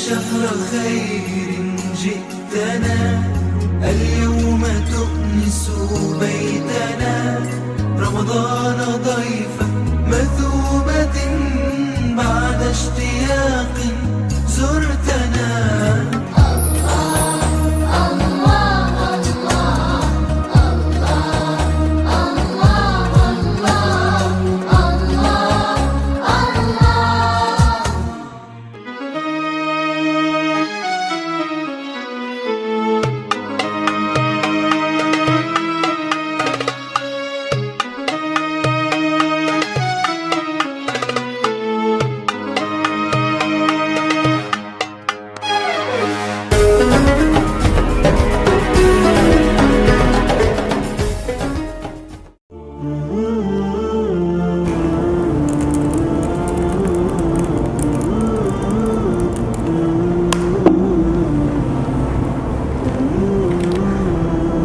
شهر خير جئتنا اليوم تؤنس بيتنا رمضان ضيفا مثوبة بعد اشتياق زرتنا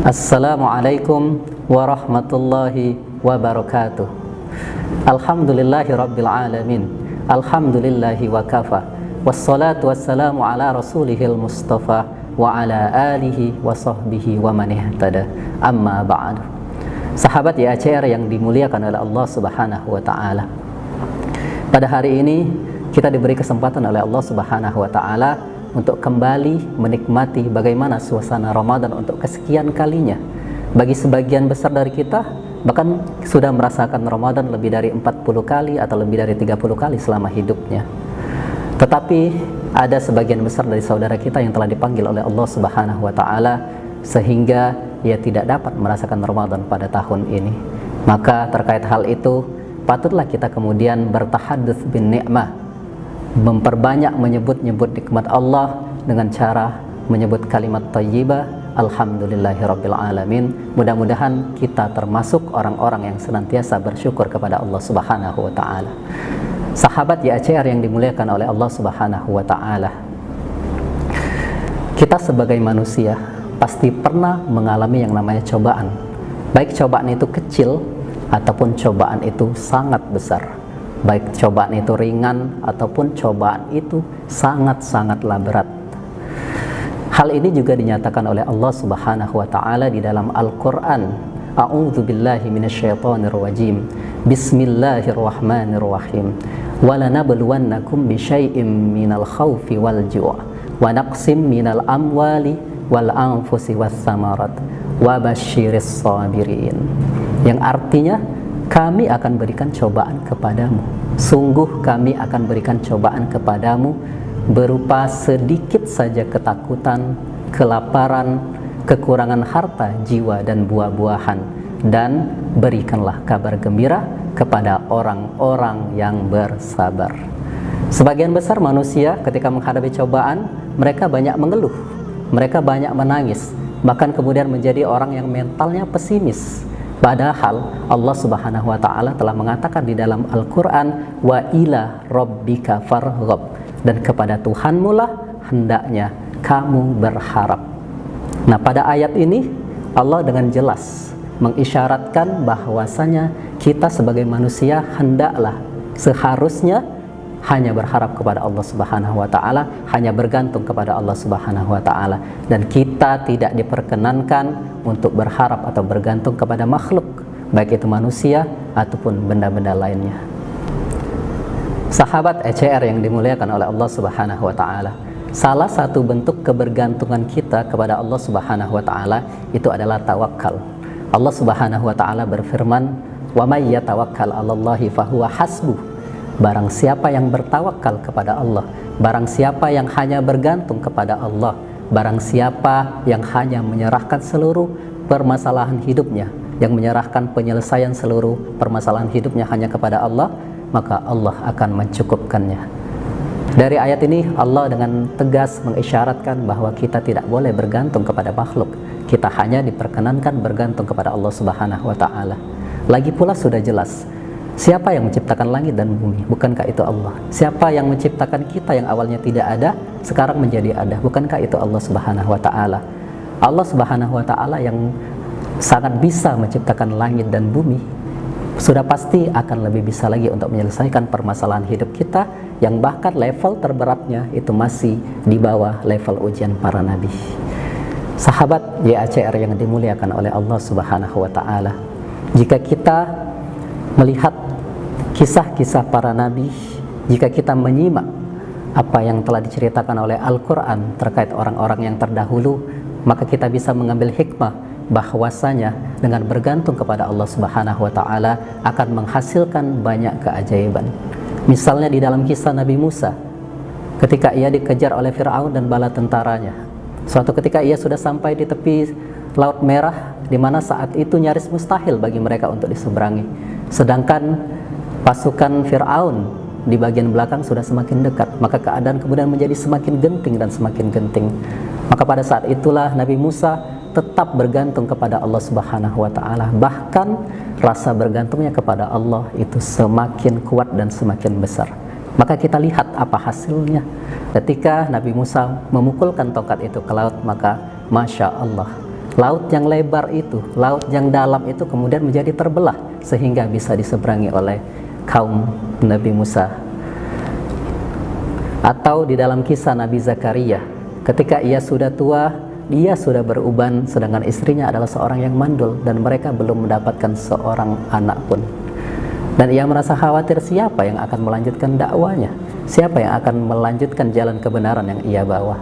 Assalamualaikum warahmatullahi wabarakatuh. Alhamdulillahi rabbil alamin. Alhamdulillahi wa kafa. Wassalatu wassalamu ala rasulihil mustafa wa ala alihi wa sahbihi wa man ihtada. Amma ba'du. Sahabat YACR yang dimuliakan oleh Allah Subhanahu wa taala. Pada hari ini kita diberi kesempatan oleh Allah Subhanahu wa taala untuk kembali menikmati bagaimana suasana Ramadan untuk kesekian kalinya. Bagi sebagian besar dari kita bahkan sudah merasakan Ramadan lebih dari 40 kali atau lebih dari 30 kali selama hidupnya. Tetapi ada sebagian besar dari saudara kita yang telah dipanggil oleh Allah Subhanahu wa taala sehingga ia tidak dapat merasakan Ramadan pada tahun ini. Maka terkait hal itu patutlah kita kemudian bertahadduts bin ni'mah, memperbanyak menyebut-nyebut nikmat Allah dengan cara menyebut kalimat thayyibah alhamdulillahirabbil alamin. Mudah-mudahan kita termasuk orang-orang yang senantiasa bersyukur kepada Allah Subhanahu wa taala. Sahabat YACR yang dimuliakan oleh Allah Subhanahu wa taala, kita sebagai manusia pasti pernah mengalami yang namanya cobaan. Baik cobaan itu kecil ataupun cobaan itu sangat besar. Baik cobaan itu ringan ataupun cobaan itu sangat-sangatlah berat. Hal ini juga dinyatakan oleh Allah Subhanahu wa taala di dalam Al-Qur'an. A'udzu billahi minasyaitonir rajim. Bismillahirrahmanirrahim. Walanabluwannakum bisyai'im minal khaufi wal ju' wa naqsim minal amwali wal anfusi was samarat wa basyiris sabirin. Yang artinya kami akan berikan cobaan kepadamu. Sungguh kami akan berikan cobaan kepadamu berupa sedikit saja ketakutan, kelaparan, kekurangan harta, jiwa dan buah-buahan, dan berikanlah kabar gembira kepada orang-orang yang bersabar. Sebagian besar manusia ketika menghadapi cobaan, mereka banyak mengeluh, mereka banyak menangis, bahkan kemudian menjadi orang yang mentalnya pesimis. Padahal Allah Subhanahu wa taala telah mengatakan di dalam Al-Qur'an, wa ila rabbika farghab, dan kepada Tuhanmu lah hendaknya kamu berharap. Nah, pada ayat ini Allah dengan jelas mengisyaratkan bahwasanya kita sebagai manusia hendaklah seharusnya hanya berharap kepada Allah Subhanahu wa taala, hanya bergantung kepada Allah Subhanahu wa taala, dan kita tidak diperkenankan untuk berharap atau bergantung kepada makhluk, baik itu manusia ataupun benda-benda lainnya. Sahabat ECR yang dimuliakan oleh Allah Subhanahu wa taala, salah satu bentuk kebergantungan kita kepada Allah Subhanahu wa taala itu adalah tawakal. Allah Subhanahu wa taala berfirman, "Wa may yatawakkal 'alallahi fahuwa hasbuh." Barang siapa yang bertawakal kepada Allah, barang siapa yang hanya bergantung kepada Allah, barang siapa yang hanya menyerahkan seluruh permasalahan hidupnya, yang menyerahkan penyelesaian seluruh permasalahan hidupnya hanya kepada Allah, maka Allah akan mencukupkannya. Dari ayat ini Allah dengan tegas mengisyaratkan bahwa kita tidak boleh bergantung kepada makhluk. Kita hanya diperkenankan bergantung kepada Allah Subhanahu wa taala. Lagi pula sudah jelas, siapa yang menciptakan langit dan bumi? Bukankah itu Allah? Siapa yang menciptakan kita yang awalnya tidak ada, sekarang menjadi ada? Bukankah itu Allah Subhanahu wa taala? Allah Subhanahu wa taala yang sangat bisa menciptakan langit dan bumi, sudah pasti akan lebih bisa lagi untuk menyelesaikan permasalahan hidup kita yang bahkan level terberatnya itu masih di bawah level ujian para nabi. Sahabat YACR yang dimuliakan oleh Allah Subhanahu wa taala, jika kita melihat kisah-kisah para nabi, jika kita menyimak apa yang telah diceritakan oleh Al-Quran terkait orang-orang yang terdahulu, maka kita bisa mengambil hikmah bahwasanya dengan bergantung kepada Allah Subhanahu wa taala akan menghasilkan banyak keajaiban. Misalnya di dalam kisah Nabi Musa, ketika ia dikejar oleh Fir'aun dan bala tentaranya, suatu ketika ia sudah sampai di tepi Laut Merah, di mana saat itu nyaris mustahil bagi mereka untuk diseberangi, sedangkan pasukan Fir'aun di bagian belakang sudah semakin dekat. Maka keadaan kemudian menjadi semakin genting dan semakin genting. Maka pada saat itulah Nabi Musa tetap bergantung kepada Allah Subhanahu wa taala. Bahkan rasa bergantungnya kepada Allah itu semakin kuat dan semakin besar. Maka kita lihat apa hasilnya. Ketika Nabi Musa memukulkan tongkat itu ke laut, maka Masya Allah, laut yang lebar itu, laut yang dalam itu kemudian menjadi terbelah sehingga bisa diseberangi oleh kaum Nabi Musa. Atau di dalam kisah Nabi Zakaria, ketika ia sudah tua, dia sudah beruban, sedangkan istrinya adalah seorang yang mandul dan mereka belum mendapatkan seorang anak pun. Dan ia merasa khawatir siapa yang akan melanjutkan dakwanya, siapa yang akan melanjutkan jalan kebenaran yang ia bawa.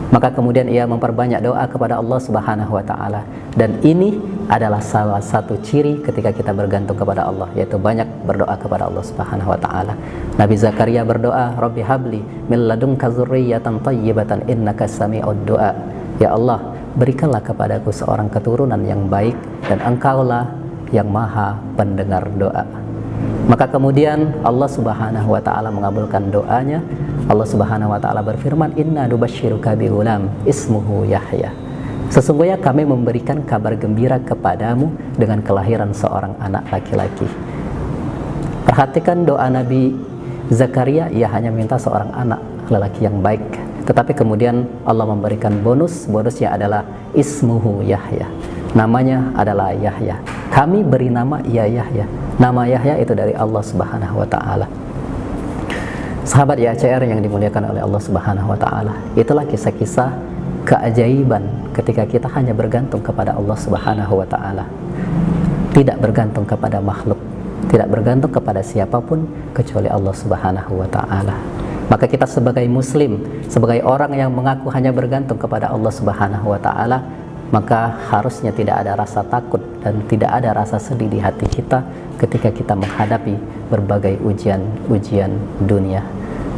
Maka kemudian ia memperbanyak doa kepada Allah Subhanahu wa taala. Dan ini adalah salah satu ciri ketika kita bergantung kepada Allah, yaitu banyak berdoa kepada Allah Subhanahu wa taala. Nabi Zakaria berdoa, Rabbi habli min ladunka dzurriyyatan thayyibatan innaka sami'ud du'a. Ya Allah, berikanlah kepadaku seorang keturunan yang baik dan Engkaulah yang maha pendengar doa. Maka kemudian Allah Subhanahu wa taala mengabulkan doanya. Allah Subhanahu wa taala berfirman, Inna nubasyiruka bighulam ismuhu Yahya. Sesungguhnya kami memberikan kabar gembira kepadamu dengan kelahiran seorang anak laki-laki. Perhatikan doa Nabi Zakaria, ia hanya minta seorang anak lelaki yang baik. Tetapi kemudian Allah memberikan bonusnya adalah ismuhu Yahya. Namanya adalah Yahya. Kami beri nama ia Yahya. Nama Yahya itu dari Allah Subhanahu wa taala. Sahabat YACR yang dimuliakan oleh Allah Subhanahu wa taala, itulah kisah-kisah keajaiban ketika kita hanya bergantung kepada Allah Subhanahu wa taala. Tidak bergantung kepada makhluk, tidak bergantung kepada siapapun kecuali Allah Subhanahu wa taala. Maka kita sebagai muslim, sebagai orang yang mengaku hanya bergantung kepada Allah Subhanahu wa taala, maka harusnya tidak ada rasa takut dan tidak ada rasa sedih di hati kita ketika kita menghadapi berbagai ujian dunia.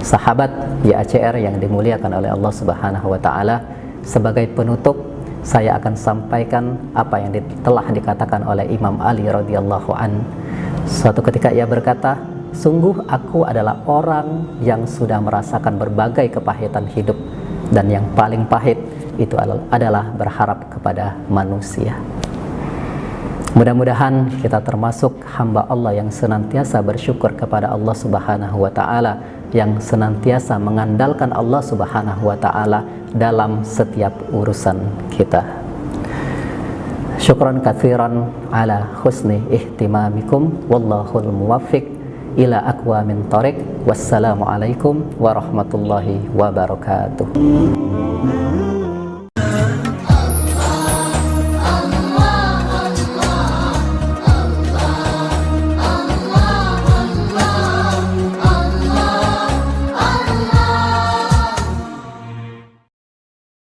Sahabat YACR yang dimuliakan oleh Allah Subhanahu wa taala, sebagai penutup saya akan sampaikan apa yang telah dikatakan oleh Imam Ali radhiyallahu an. Suatu ketika ia berkata, sungguh aku adalah orang yang sudah merasakan berbagai kepahitan hidup, dan yang paling pahit itu adalah berharap kepada manusia. Mudah-mudahan kita termasuk hamba Allah yang senantiasa bersyukur kepada Allah Subhanahu wa taala, yang senantiasa mengandalkan Allah Subhanahu wa taala dalam setiap urusan kita. Syukran katsiran ala husni ihtimamikum, wallahul muwaffiq ila aqwamin thariq. Wassalamualaikum warahmatullahi wabarakatuh.